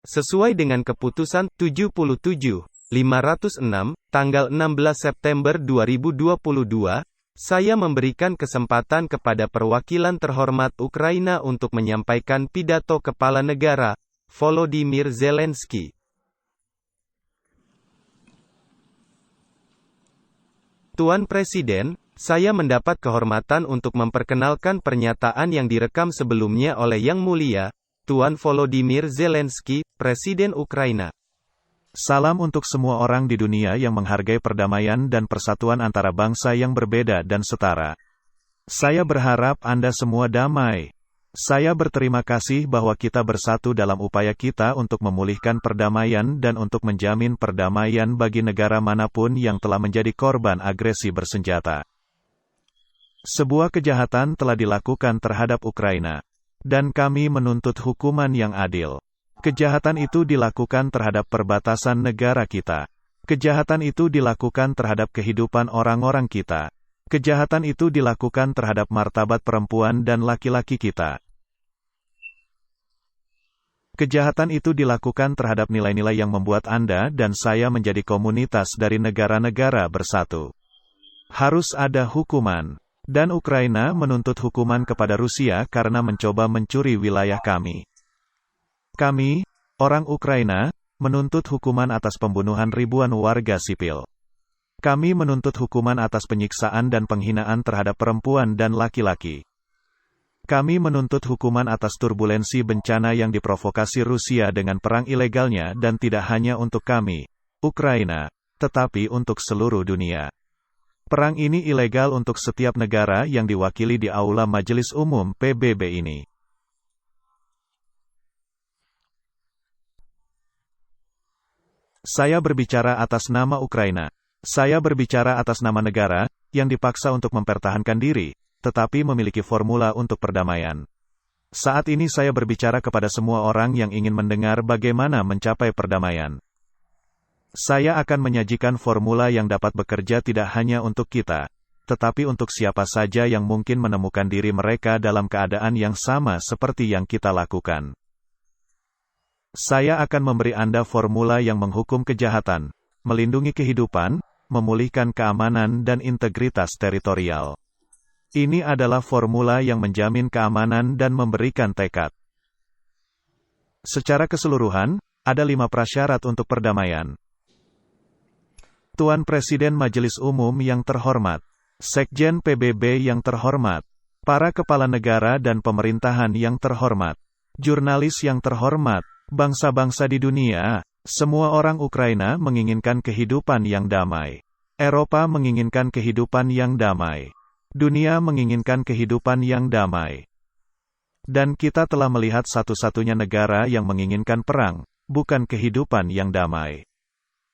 Sesuai dengan Keputusan 77/506, tanggal 16 September 2022, saya memberikan kesempatan kepada perwakilan terhormat Ukraina untuk menyampaikan pidato kepala negara, Volodymyr Zelensky. Tuan Presiden, saya mendapat kehormatan untuk memperkenalkan pernyataan yang direkam sebelumnya oleh Yang Mulia, Tuan Volodymyr Zelensky, Presiden Ukraina. Salam untuk semua orang di dunia yang menghargai perdamaian dan persatuan antara bangsa yang berbeda dan setara. Saya berharap Anda semua damai. Saya berterima kasih bahwa kita bersatu dalam upaya kita untuk memulihkan perdamaian dan untuk menjamin perdamaian bagi negara manapun yang telah menjadi korban agresi bersenjata. Sebuah kejahatan telah dilakukan terhadap Ukraina, dan kami menuntut hukuman yang adil. Kejahatan itu dilakukan terhadap perbatasan negara kita. Kejahatan itu dilakukan terhadap kehidupan orang-orang kita. Kejahatan itu dilakukan terhadap martabat perempuan dan laki-laki kita. Kejahatan itu dilakukan terhadap nilai-nilai yang membuat Anda dan saya menjadi komunitas dari negara-negara bersatu. Harus ada hukuman. Dan Ukraina menuntut hukuman kepada Rusia karena mencoba mencuri wilayah kami. Kami, orang Ukraina, menuntut hukuman atas pembunuhan ribuan warga sipil. Kami menuntut hukuman atas penyiksaan dan penghinaan terhadap perempuan dan laki-laki. Kami menuntut hukuman atas turbulensi bencana yang diprovokasi Rusia dengan perang ilegalnya dan tidak hanya untuk kami, Ukraina, tetapi untuk seluruh dunia. Perang ini ilegal untuk setiap negara yang diwakili di Aula Majelis Umum PBB ini. Saya berbicara atas nama Ukraina. Saya berbicara atas nama negara yang dipaksa untuk mempertahankan diri, tetapi memiliki formula untuk perdamaian. Saat ini saya berbicara kepada semua orang yang ingin mendengar bagaimana mencapai perdamaian. Saya akan menyajikan formula yang dapat bekerja tidak hanya untuk kita, tetapi untuk siapa saja yang mungkin menemukan diri mereka dalam keadaan yang sama seperti yang kita lakukan. Saya akan memberi Anda formula yang menghukum kejahatan, melindungi kehidupan, memulihkan keamanan dan integritas teritorial. Ini adalah formula yang menjamin keamanan dan memberikan tekad. Secara keseluruhan, ada 5 prasyarat untuk perdamaian. Tuan Presiden Majelis Umum yang terhormat, Sekjen PBB yang terhormat, para kepala negara dan pemerintahan yang terhormat, jurnalis yang terhormat, bangsa-bangsa di dunia, semua orang Ukraina menginginkan kehidupan yang damai. Eropa menginginkan kehidupan yang damai. Dunia menginginkan kehidupan yang damai. Dan kita telah melihat satu-satunya negara yang menginginkan perang, bukan kehidupan yang damai.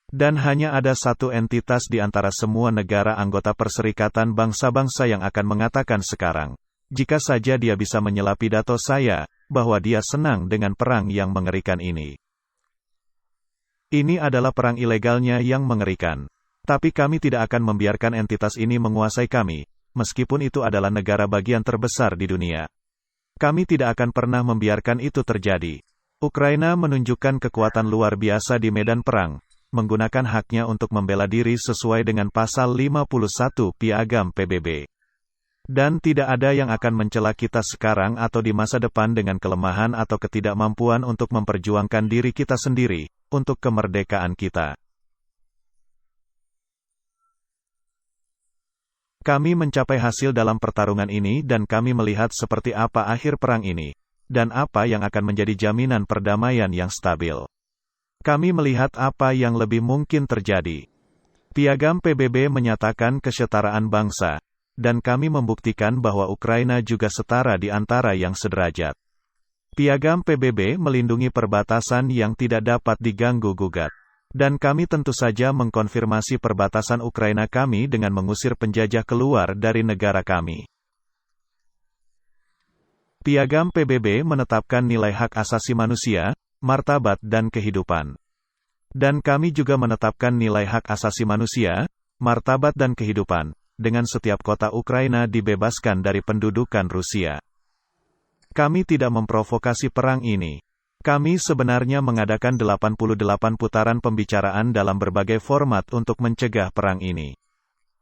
Dan hanya ada satu entitas di antara semua negara anggota Perserikatan Bangsa-Bangsa yang akan mengatakan sekarang, jika saja dia bisa menyela pidato saya, bahwa dia senang dengan perang yang mengerikan ini. Ini adalah perang ilegalnya yang mengerikan. Tapi kami tidak akan membiarkan entitas ini menguasai kami, meskipun itu adalah negara bagian terbesar di dunia. Kami tidak akan pernah membiarkan itu terjadi. Ukraina menunjukkan kekuatan luar biasa di medan perang, menggunakan haknya untuk membela diri sesuai dengan pasal 51 Piagam PBB. Dan tidak ada yang akan mencela kita sekarang atau di masa depan dengan kelemahan atau ketidakmampuan untuk memperjuangkan diri kita sendiri, untuk kemerdekaan kita. Kami mencapai hasil dalam pertarungan ini dan kami melihat seperti apa akhir perang ini, dan apa yang akan menjadi jaminan perdamaian yang stabil. Kami melihat apa yang lebih mungkin terjadi. Piagam PBB menyatakan kesetaraan bangsa, dan kami membuktikan bahwa Ukraina juga setara di antara yang sederajat. Piagam PBB melindungi perbatasan yang tidak dapat diganggu-gugat. Dan kami tentu saja mengkonfirmasi perbatasan Ukraina kami dengan mengusir penjajah keluar dari negara kami. Piagam PBB menetapkan nilai hak asasi manusia, martabat dan kehidupan. Dan kami juga menetapkan nilai hak asasi manusia, martabat dan kehidupan, dengan setiap kota Ukraina dibebaskan dari pendudukan Rusia. Kami tidak memprovokasi perang ini. Kami sebenarnya mengadakan 88 putaran pembicaraan dalam berbagai format untuk mencegah perang ini.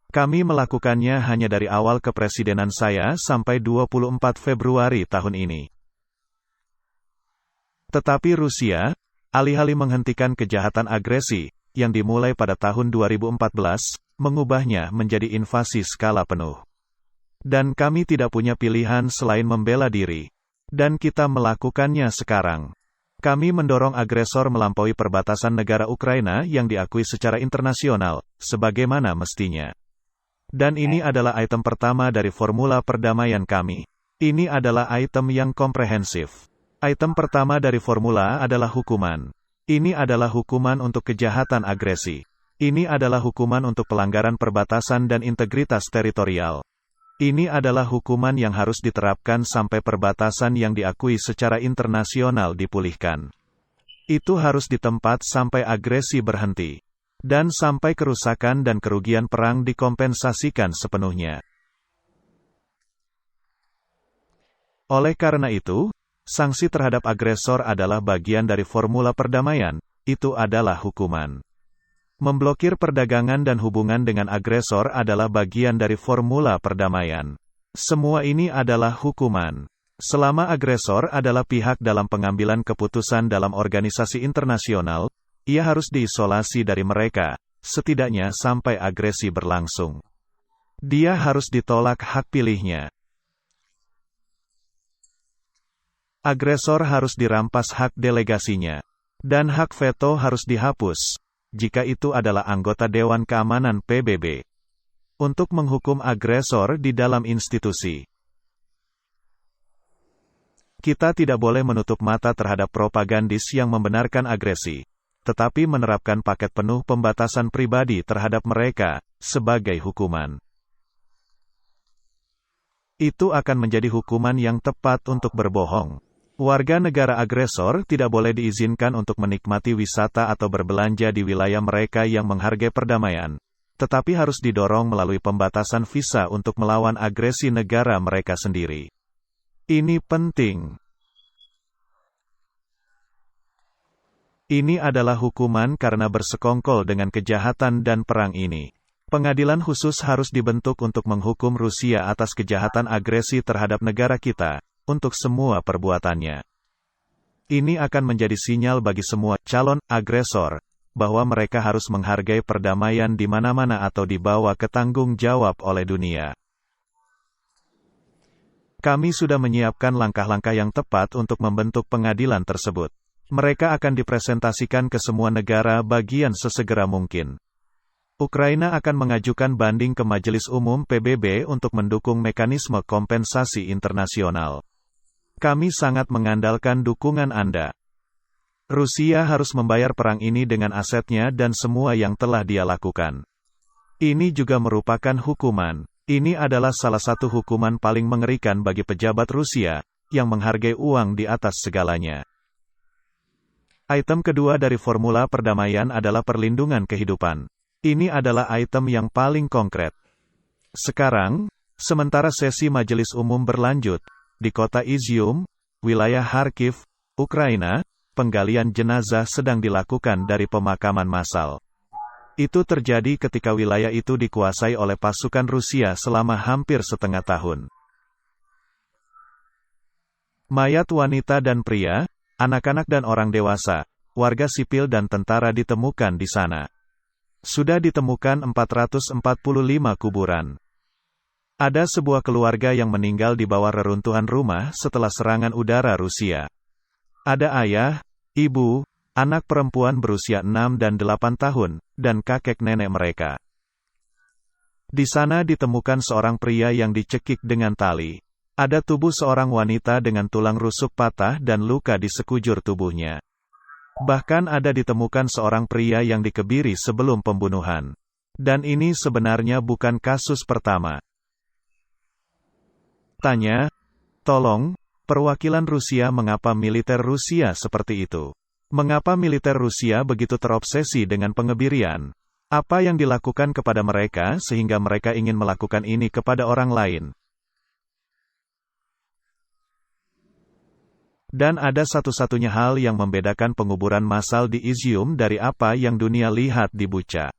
Kami melakukannya hanya dari awal kepresidenan saya sampai 24 Februari tahun ini. Tetapi Rusia, alih-alih menghentikan kejahatan agresi, yang dimulai pada tahun 2014, mengubahnya menjadi invasi skala penuh. Dan kami tidak punya pilihan selain membela diri. Dan kita melakukannya sekarang. Kami mendorong agresor melampaui perbatasan negara Ukraina yang diakui secara internasional, sebagaimana mestinya. Dan ini adalah item pertama dari formula perdamaian kami. Ini adalah item yang komprehensif. Item pertama dari formula adalah hukuman. Ini adalah hukuman untuk kejahatan agresi. Ini adalah hukuman untuk pelanggaran perbatasan dan integritas teritorial. Ini adalah hukuman yang harus diterapkan sampai perbatasan yang diakui secara internasional dipulihkan. Itu harus di tempat sampai agresi berhenti. Dan sampai kerusakan dan kerugian perang dikompensasikan sepenuhnya. Oleh karena itu, sanksi terhadap agresor adalah bagian dari formula perdamaian, itu adalah hukuman. Memblokir perdagangan dan hubungan dengan agresor adalah bagian dari formula perdamaian. Semua ini adalah hukuman. Selama agresor adalah pihak dalam pengambilan keputusan dalam organisasi internasional, ia harus diisolasi dari mereka, setidaknya sampai agresi berlangsung. Dia harus ditolak hak pilihnya. Agresor harus dirampas hak delegasinya. Dan hak veto harus dihapus, jika itu adalah anggota Dewan Keamanan PBB. Untuk menghukum agresor di dalam institusi. Kita tidak boleh menutup mata terhadap propagandis yang membenarkan agresi, tetapi menerapkan paket penuh pembatasan pribadi terhadap mereka, sebagai hukuman. Itu akan menjadi hukuman yang tepat untuk berbohong. Warga negara agresor tidak boleh diizinkan untuk menikmati wisata atau berbelanja di wilayah mereka yang menghargai perdamaian, tetapi harus didorong melalui pembatasan visa untuk melawan agresi negara mereka sendiri. Ini penting. Ini adalah hukuman karena bersekongkol dengan kejahatan dan perang ini. Pengadilan khusus harus dibentuk untuk menghukum Rusia atas kejahatan agresi terhadap negara kita, untuk semua perbuatannya. Ini akan menjadi sinyal bagi semua calon agresor, bahwa mereka harus menghargai perdamaian di mana-mana atau dibawa ke tanggung jawab oleh dunia. Kami sudah menyiapkan langkah-langkah yang tepat untuk membentuk pengadilan tersebut. Mereka akan dipresentasikan ke semua negara bagian sesegera mungkin. Ukraina akan mengajukan banding ke Majelis Umum PBB untuk mendukung mekanisme kompensasi internasional. Kami sangat mengandalkan dukungan Anda. Rusia harus membayar perang ini dengan asetnya dan semua yang telah dia lakukan. Ini juga merupakan hukuman. Ini adalah salah satu hukuman paling mengerikan bagi pejabat Rusia, yang menghargai uang di atas segalanya. Item kedua dari formula perdamaian adalah perlindungan kehidupan. Ini adalah item yang paling konkret. Sekarang, sementara sesi Majelis Umum berlanjut, di kota Izium, wilayah Kharkiv, Ukraina, penggalian jenazah sedang dilakukan dari pemakaman massal. Itu terjadi ketika wilayah itu dikuasai oleh pasukan Rusia selama hampir setengah tahun. Mayat wanita dan pria, anak-anak dan orang dewasa, warga sipil dan tentara ditemukan di sana. Sudah ditemukan 445 kuburan. Ada sebuah keluarga yang meninggal di bawah reruntuhan rumah setelah serangan udara Rusia. Ada ayah, ibu, anak perempuan berusia 6 dan 8 tahun, dan kakek nenek mereka. Di sana ditemukan seorang pria yang dicekik dengan tali. Ada tubuh seorang wanita dengan tulang rusuk patah dan luka di sekujur tubuhnya. Bahkan ada ditemukan seorang pria yang dikebiri sebelum pembunuhan. Dan ini sebenarnya bukan kasus pertama. Tanya, tolong, perwakilan Rusia, mengapa militer Rusia seperti itu? Mengapa militer Rusia begitu terobsesi dengan pengebirian? Apa yang dilakukan kepada mereka sehingga mereka ingin melakukan ini kepada orang lain? Dan ada satu-satunya hal yang membedakan penguburan massal di Izium dari apa yang dunia lihat di Bucha.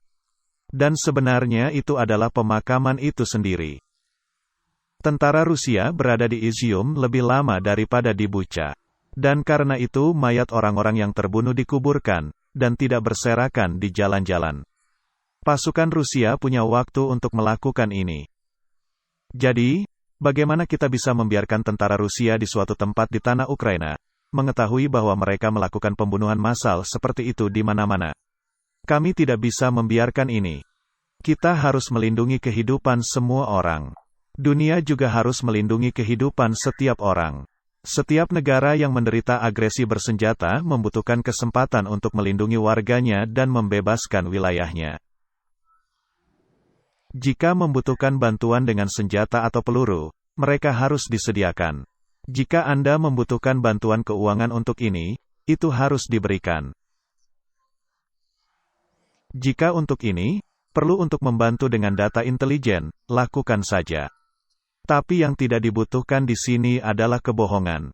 Dan sebenarnya itu adalah pemakaman itu sendiri. Tentara Rusia berada di Izium lebih lama daripada di Bucha. Dan karena itu mayat orang-orang yang terbunuh dikuburkan, dan tidak berserakan di jalan-jalan. Pasukan Rusia punya waktu untuk melakukan ini. Jadi, bagaimana kita bisa membiarkan tentara Rusia di suatu tempat di tanah Ukraina, mengetahui bahwa mereka melakukan pembunuhan massal seperti itu di mana-mana? Kami tidak bisa membiarkan ini. Kita harus melindungi kehidupan semua orang. Dunia juga harus melindungi kehidupan setiap orang. Setiap negara yang menderita agresi bersenjata membutuhkan kesempatan untuk melindungi warganya dan membebaskan wilayahnya. Jika membutuhkan bantuan dengan senjata atau peluru, mereka harus disediakan. Jika Anda membutuhkan bantuan keuangan untuk ini, itu harus diberikan. Jika untuk ini, perlu untuk membantu dengan data intelijen, lakukan saja. Tapi yang tidak dibutuhkan di sini adalah kebohongan.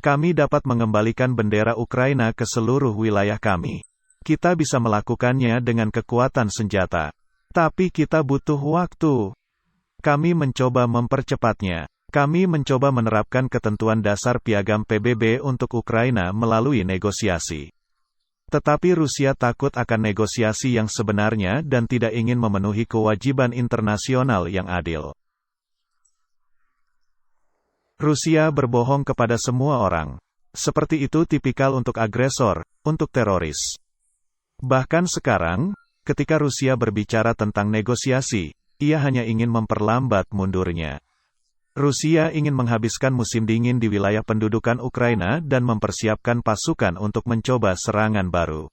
Kami dapat mengembalikan bendera Ukraina ke seluruh wilayah kami. Kita bisa melakukannya dengan kekuatan senjata. Tapi kita butuh waktu. Kami mencoba mempercepatnya. Kami mencoba menerapkan ketentuan dasar piagam PBB untuk Ukraina melalui negosiasi. Tetapi Rusia takut akan negosiasi yang sebenarnya dan tidak ingin memenuhi kewajiban internasional yang adil. Rusia berbohong kepada semua orang. Seperti itu tipikal untuk agresor, untuk teroris. Bahkan sekarang, ketika Rusia berbicara tentang negosiasi, ia hanya ingin memperlambat mundurnya. Rusia ingin menghabiskan musim dingin di wilayah pendudukan Ukraina dan mempersiapkan pasukan untuk mencoba serangan baru.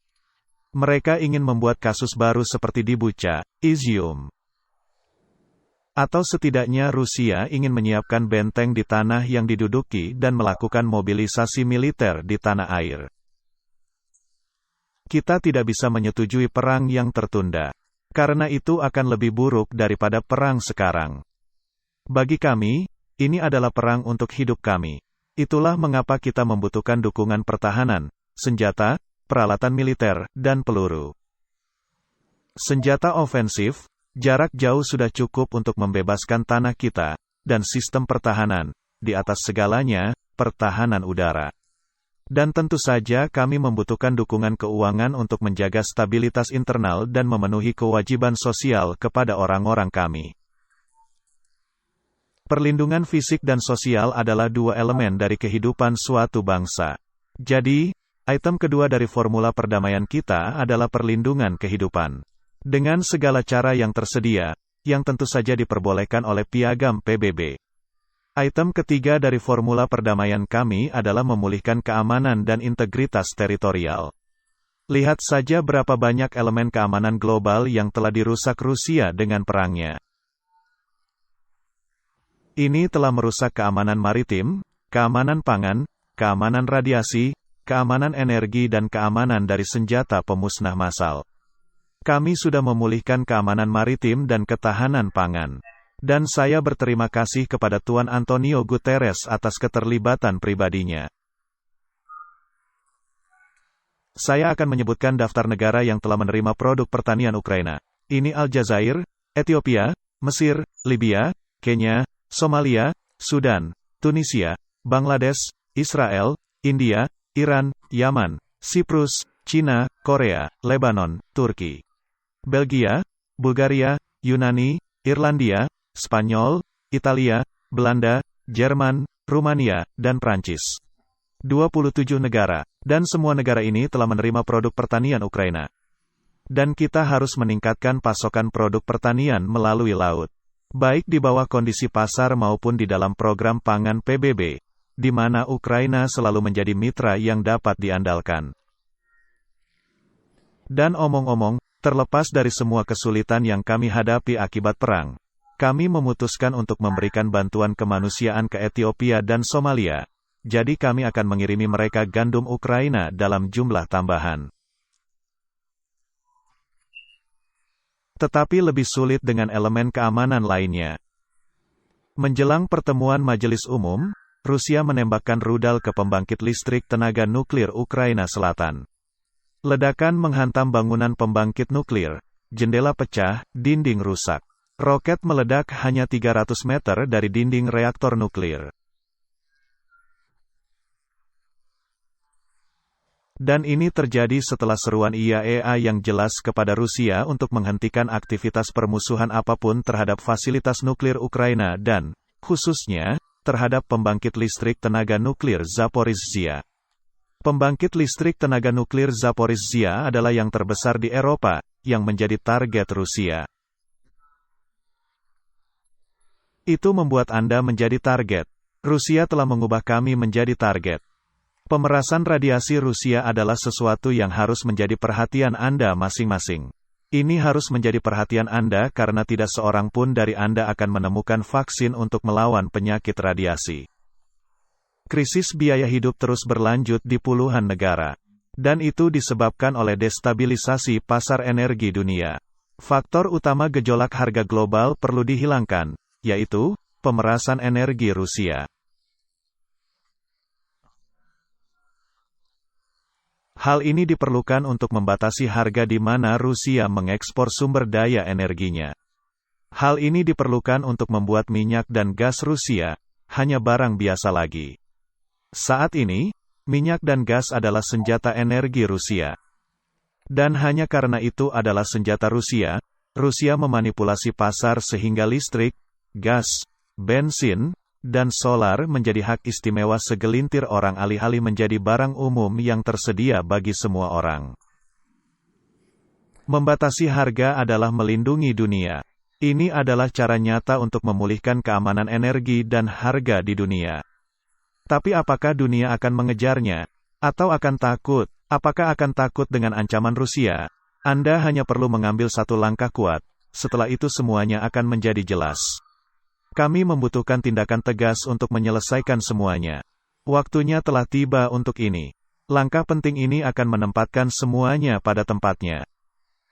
Mereka ingin membuat kasus baru seperti di Bucha, Izium. Atau setidaknya Rusia ingin menyiapkan benteng di tanah yang diduduki dan melakukan mobilisasi militer di tanah air. Kita tidak bisa menyetujui perang yang tertunda. Karena itu akan lebih buruk daripada perang sekarang. Bagi kami, ini adalah perang untuk hidup kami. Itulah mengapa kita membutuhkan dukungan pertahanan, senjata, peralatan militer, dan peluru. Senjata ofensif, jarak jauh sudah cukup untuk membebaskan tanah kita, dan sistem pertahanan, di atas segalanya, pertahanan udara. Dan tentu saja kami membutuhkan dukungan keuangan untuk menjaga stabilitas internal dan memenuhi kewajiban sosial kepada orang-orang kami. Perlindungan fisik dan sosial adalah dua elemen dari kehidupan suatu bangsa. Jadi, item kedua dari formula perdamaian kita adalah perlindungan kehidupan. Dengan segala cara yang tersedia, yang tentu saja diperbolehkan oleh piagam PBB. Item ketiga dari formula perdamaian kami adalah memulihkan keamanan dan integritas teritorial. Lihat saja berapa banyak elemen keamanan global yang telah dirusak Rusia dengan perangnya. Ini telah merusak keamanan maritim, keamanan pangan, keamanan radiasi, keamanan energi dan keamanan dari senjata pemusnah massal. Kami sudah memulihkan keamanan maritim dan ketahanan pangan. Dan saya berterima kasih kepada Tuan Antonio Guterres atas keterlibatan pribadinya. Saya akan menyebutkan daftar negara yang telah menerima produk pertanian Ukraina. Ini Aljazair, Ethiopia, Mesir, Libya, Kenya, Somalia, Sudan, Tunisia, Bangladesh, Israel, India, Iran, Yaman, Siprus, Cina, Korea, Lebanon, Turki, Belgia, Bulgaria, Yunani, Irlandia, Spanyol, Italia, Belanda, Jerman, Rumania, dan Prancis. 27 negara, dan semua negara ini telah menerima produk pertanian Ukraina. Dan kita harus meningkatkan pasokan produk pertanian melalui laut. Baik di bawah kondisi pasar maupun di dalam program pangan PBB, di mana Ukraina selalu menjadi mitra yang dapat diandalkan. Dan omong-omong, terlepas dari semua kesulitan yang kami hadapi akibat perang, kami memutuskan untuk memberikan bantuan kemanusiaan ke Ethiopia dan Somalia. Jadi kami akan mengirimi mereka gandum Ukraina dalam jumlah tambahan. Tetapi lebih sulit dengan elemen keamanan lainnya. Menjelang pertemuan Majelis Umum, Rusia menembakkan rudal ke pembangkit listrik tenaga nuklir Ukraina Selatan. Ledakan menghantam bangunan pembangkit nuklir, jendela pecah, dinding rusak. Roket meledak hanya 300 meter dari dinding reaktor nuklir. Dan ini terjadi setelah seruan IAEA yang jelas kepada Rusia untuk menghentikan aktivitas permusuhan apapun terhadap fasilitas nuklir Ukraina dan, khususnya, terhadap pembangkit listrik tenaga nuklir Zaporizhzhia. Pembangkit listrik tenaga nuklir Zaporizhzhia adalah yang terbesar di Eropa, yang menjadi target Rusia. Itu membuat Anda menjadi target. Rusia telah mengubah kami menjadi target. Pemerasan radiasi Rusia adalah sesuatu yang harus menjadi perhatian Anda masing-masing. Ini harus menjadi perhatian Anda karena tidak seorang pun dari Anda akan menemukan vaksin untuk melawan penyakit radiasi. Krisis biaya hidup terus berlanjut di puluhan negara. Dan itu disebabkan oleh destabilisasi pasar energi dunia. Faktor utama gejolak harga global perlu dihilangkan, yaitu pemerasan energi Rusia. Hal ini diperlukan untuk membatasi harga di mana Rusia mengekspor sumber daya energinya. Hal ini diperlukan untuk membuat minyak dan gas Rusia hanya barang biasa lagi. Saat ini, minyak dan gas adalah senjata energi Rusia. Dan hanya karena itu adalah senjata Rusia, Rusia memanipulasi pasar sehingga listrik, gas, bensin, dan solar menjadi hak istimewa segelintir orang alih-alih menjadi barang umum yang tersedia bagi semua orang. Membatasi harga adalah melindungi dunia. Ini adalah cara nyata untuk memulihkan keamanan energi dan harga di dunia. Tapi apakah dunia akan mengejarnya? Atau akan takut? Apakah akan takut dengan ancaman Rusia? Anda hanya perlu mengambil satu langkah kuat. Setelah itu semuanya akan menjadi jelas. Kami membutuhkan tindakan tegas untuk menyelesaikan semuanya. Waktunya telah tiba untuk ini. Langkah penting ini akan menempatkan semuanya pada tempatnya.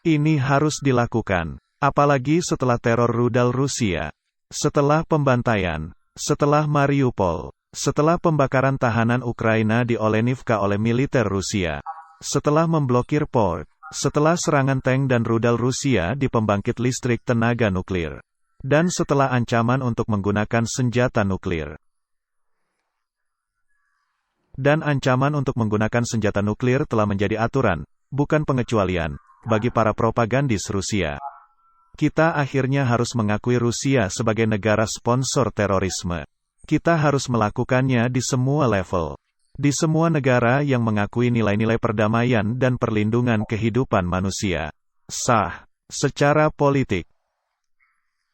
Ini harus dilakukan, apalagi setelah teror rudal Rusia, setelah pembantaian, setelah Mariupol, setelah pembakaran tahanan Ukraina di Olenivka oleh militer Rusia, setelah memblokir port, setelah serangan tank dan rudal Rusia di pembangkit listrik tenaga nuklir. Dan setelah ancaman untuk menggunakan senjata nuklir. Dan ancaman untuk menggunakan senjata nuklir telah menjadi aturan, bukan pengecualian, bagi para propagandis Rusia. Kita akhirnya harus mengakui Rusia sebagai negara sponsor terorisme. Kita harus melakukannya di semua level. Di semua negara yang mengakui nilai-nilai perdamaian dan perlindungan kehidupan manusia. Sah, secara politik.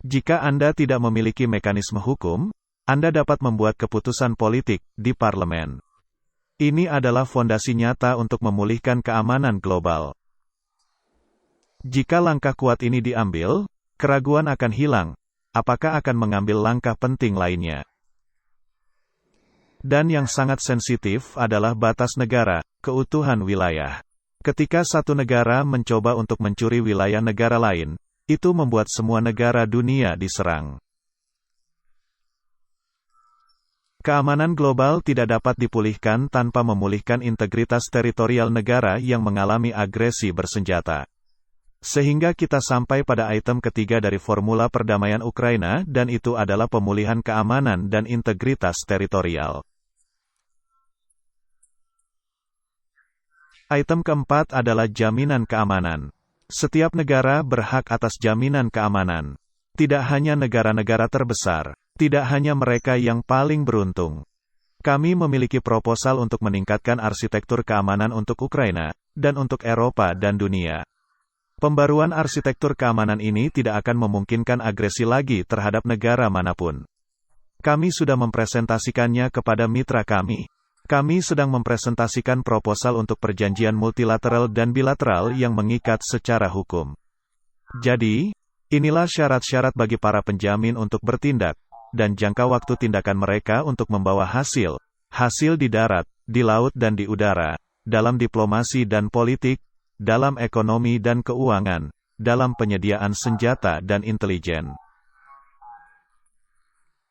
Jika Anda tidak memiliki mekanisme hukum, Anda dapat membuat keputusan politik di parlemen. Ini adalah fondasi nyata untuk memulihkan keamanan global. Jika langkah kuat ini diambil, keraguan akan hilang, apakah akan mengambil langkah penting lainnya. Dan yang sangat sensitif adalah batas negara, keutuhan wilayah. Ketika satu negara mencoba untuk mencuri wilayah negara lain, itu membuat semua negara dunia diserang. Keamanan global tidak dapat dipulihkan tanpa memulihkan integritas teritorial negara yang mengalami agresi bersenjata. Sehingga kita sampai pada item ketiga dari formula perdamaian Ukraina, dan itu adalah pemulihan keamanan dan integritas teritorial. Item keempat adalah jaminan keamanan. Setiap negara berhak atas jaminan keamanan. Tidak hanya negara-negara terbesar, tidak hanya mereka yang paling beruntung. Kami memiliki proposal untuk meningkatkan arsitektur keamanan untuk Ukraina, dan untuk Eropa dan dunia. Pembaruan arsitektur keamanan ini tidak akan memungkinkan agresi lagi terhadap negara manapun. Kami sudah mempresentasikannya kepada mitra kami. Kami sedang mempresentasikan proposal untuk perjanjian multilateral dan bilateral yang mengikat secara hukum. Jadi, inilah syarat-syarat bagi para penjamin untuk bertindak, dan jangka waktu tindakan mereka untuk membawa hasil di darat, di laut dan di udara, dalam diplomasi dan politik, dalam ekonomi dan keuangan, dalam penyediaan senjata dan intelijen.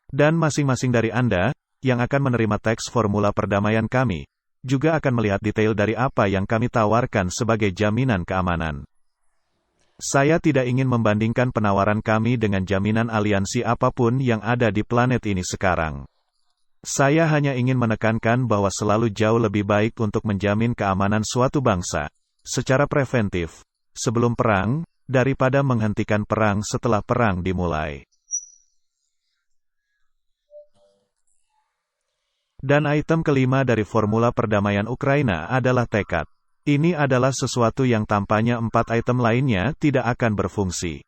Dan masing-masing dari Anda, yang akan menerima teks formula perdamaian kami, juga akan melihat detail dari apa yang kami tawarkan sebagai jaminan keamanan. Saya tidak ingin membandingkan penawaran kami dengan jaminan aliansi apapun yang ada di planet ini sekarang. Saya hanya ingin menekankan bahwa selalu jauh lebih baik untuk menjamin keamanan suatu bangsa, secara preventif, sebelum perang, daripada menghentikan perang setelah perang dimulai. Dan item kelima dari formula perdamaian Ukraina adalah tekad. Ini adalah sesuatu yang tampaknya 4 item lainnya tidak akan berfungsi.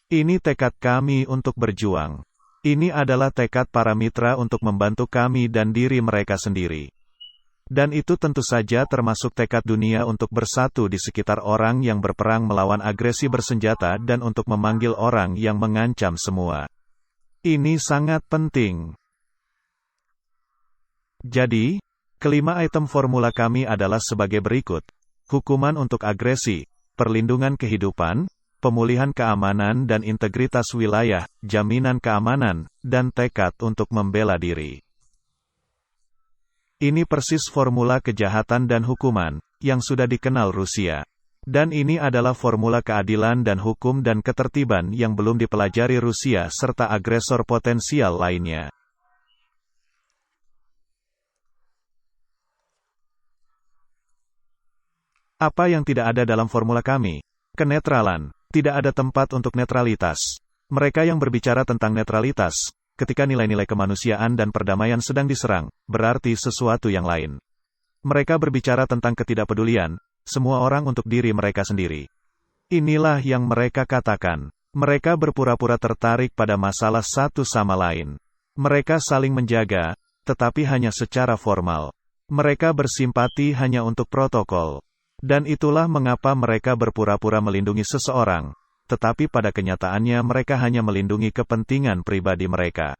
Ini tekad kami untuk berjuang. Ini adalah tekad para mitra untuk membantu kami dan diri mereka sendiri. Dan itu tentu saja termasuk tekad dunia untuk bersatu di sekitar orang yang berperang melawan agresi bersenjata dan untuk memanggil orang yang mengancam semua. Ini sangat penting. Jadi, kelima item formula kami adalah sebagai berikut. Hukuman untuk agresi, perlindungan kehidupan, pemulihan keamanan dan integritas wilayah, jaminan keamanan, dan tekad untuk membela diri. Ini persis formula kejahatan dan hukuman, yang sudah dikenal Rusia. Dan ini adalah formula keadilan dan hukum dan ketertiban yang belum dipelajari Rusia serta agresor potensial lainnya. Apa yang tidak ada dalam formula kami? Kenetralan. Tidak ada tempat untuk netralitas. Mereka yang berbicara tentang netralitas, ketika nilai-nilai kemanusiaan dan perdamaian sedang diserang, berarti sesuatu yang lain. Mereka berbicara tentang ketidakpedulian, semua orang untuk diri mereka sendiri. Inilah yang mereka katakan. Mereka berpura-pura tertarik pada masalah satu sama lain. Mereka saling menjaga, tetapi hanya secara formal. Mereka bersimpati hanya untuk protokol. Dan itulah mengapa mereka berpura-pura melindungi seseorang, tetapi pada kenyataannya mereka hanya melindungi kepentingan pribadi mereka.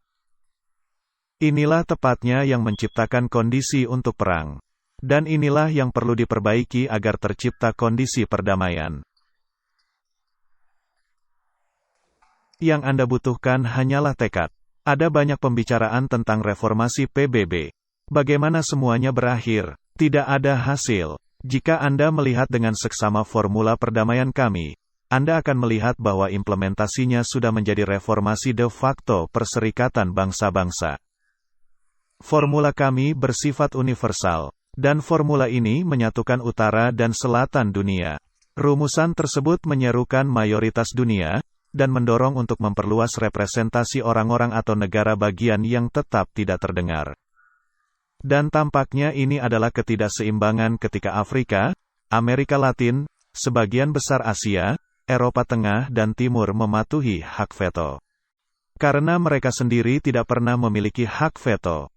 Inilah tepatnya yang menciptakan kondisi untuk perang. Dan inilah yang perlu diperbaiki agar tercipta kondisi perdamaian. Yang Anda butuhkan hanyalah tekad. Ada banyak pembicaraan tentang reformasi PBB. Bagaimana semuanya berakhir? Tidak ada hasil. Jika Anda melihat dengan seksama formula perdamaian kami, Anda akan melihat bahwa implementasinya sudah menjadi reformasi de facto Perserikatan Bangsa-Bangsa. Formula kami bersifat universal, dan formula ini menyatukan utara dan selatan dunia. Rumusan tersebut menyerukan mayoritas dunia, dan mendorong untuk memperluas representasi orang-orang atau negara bagian yang tetap tidak terdengar. Dan tampaknya ini adalah ketidakseimbangan ketika Afrika, Amerika Latin, sebagian besar Asia, Eropa Tengah dan Timur mematuhi hak veto. Karena mereka sendiri tidak pernah memiliki hak veto.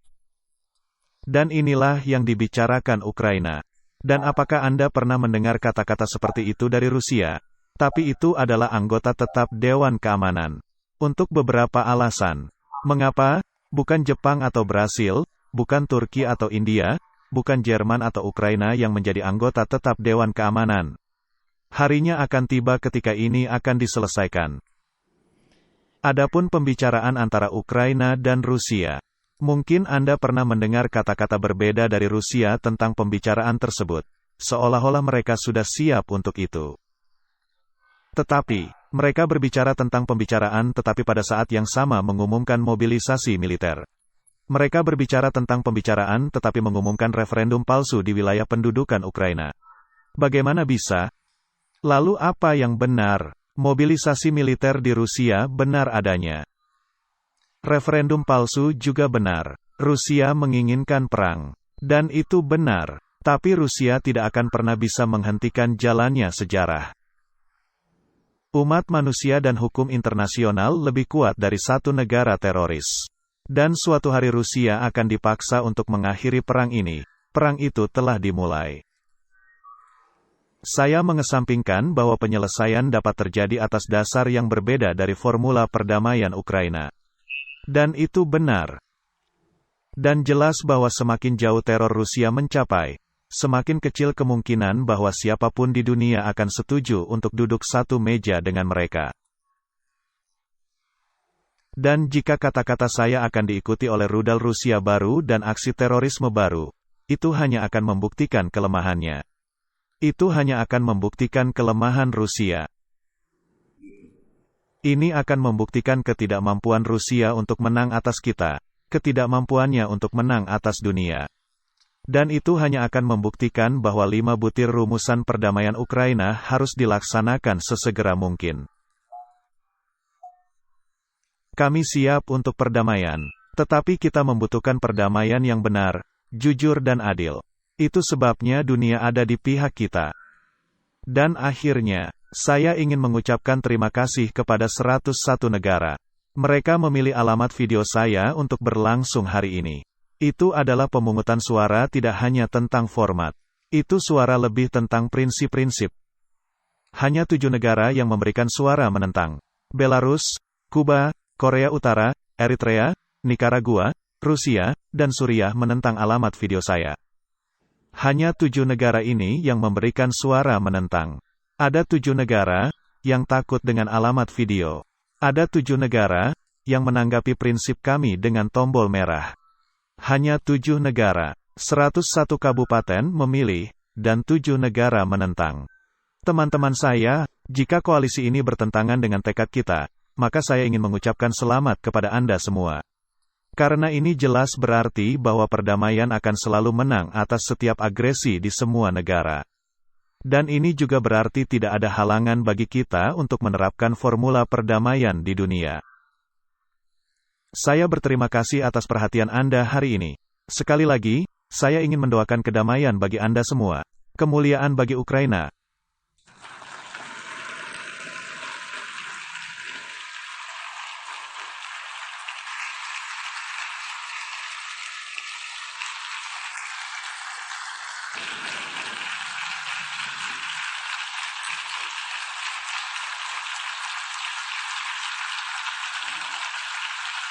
Dan inilah yang dibicarakan Ukraina. Dan apakah Anda pernah mendengar kata-kata seperti itu dari Rusia? Tapi itu adalah anggota tetap Dewan Keamanan. Untuk beberapa alasan. Mengapa? Bukan Jepang atau Brasil, bukan Turki atau India, bukan Jerman atau Ukraina yang menjadi anggota tetap Dewan Keamanan. Harinya akan tiba ketika ini akan diselesaikan. Adapun pembicaraan antara Ukraina dan Rusia. Mungkin Anda pernah mendengar kata-kata berbeda dari Rusia tentang pembicaraan tersebut, seolah-olah mereka sudah siap untuk itu. Tetapi, mereka berbicara tentang pembicaraan tetapi pada saat yang sama mengumumkan mobilisasi militer. Mereka berbicara tentang pembicaraan tetapi mengumumkan referendum palsu di wilayah pendudukan Ukraina. Bagaimana bisa? Lalu apa yang benar? Mobilisasi militer di Rusia benar adanya. Referendum palsu juga benar. Rusia menginginkan perang. Dan itu benar. Tapi Rusia tidak akan pernah bisa menghentikan jalannya sejarah. Umat manusia dan hukum internasional lebih kuat dari satu negara teroris. Dan suatu hari Rusia akan dipaksa untuk mengakhiri perang ini. Perang itu telah dimulai. Saya mengesampingkan bahwa penyelesaian dapat terjadi atas dasar yang berbeda dari formula perdamaian Ukraina. Dan itu benar. Dan jelas bahwa semakin jauh teror Rusia mencapai, semakin kecil kemungkinan bahwa siapapun di dunia akan setuju untuk duduk satu meja dengan mereka. Dan jika kata-kata saya akan diikuti oleh rudal Rusia baru dan aksi terorisme baru, itu hanya akan membuktikan kelemahannya. Itu hanya akan membuktikan kelemahan Rusia. Ini akan membuktikan ketidakmampuan Rusia untuk menang atas kita, ketidakmampuannya untuk menang atas dunia. Dan itu hanya akan membuktikan bahwa 5 butir rumusan perdamaian Ukraina harus dilaksanakan sesegera mungkin. Kami siap untuk perdamaian, tetapi kita membutuhkan perdamaian yang benar, jujur dan adil. Itu sebabnya dunia ada di pihak kita. Dan akhirnya, saya ingin mengucapkan terima kasih kepada 101 negara. Mereka memilih alamat video saya untuk berlangsung hari ini. Itu adalah pemungutan suara tidak hanya tentang format. Itu suara lebih tentang prinsip-prinsip. Hanya 7 negara yang memberikan suara menentang. Belarus, Kuba, Korea Utara, Eritrea, Nikaragua, Rusia, dan Suriah menentang alamat video saya. Hanya 7 negara ini yang memberikan suara menentang. Ada 7 negara yang takut dengan alamat video. Ada 7 negara yang menanggapi prinsip kami dengan tombol merah. Hanya 7 negara, 101 kabupaten memilih, dan 7 negara menentang. Teman-teman saya, jika koalisi ini bertentangan dengan tekad kita, maka saya ingin mengucapkan selamat kepada Anda semua. Karena ini jelas berarti bahwa perdamaian akan selalu menang atas setiap agresi di semua negara. Dan ini juga berarti tidak ada halangan bagi kita untuk menerapkan formula perdamaian di dunia. Saya berterima kasih atas perhatian Anda hari ini. Sekali lagi, saya ingin mendoakan kedamaian bagi Anda semua. Kemuliaan bagi Ukraina.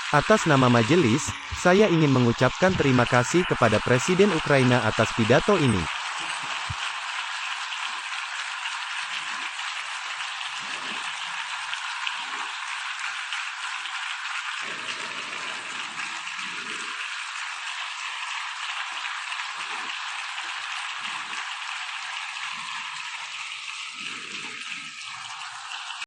Atas nama majelis, saya ingin mengucapkan terima kasih kepada Presiden Ukraina atas pidato ini.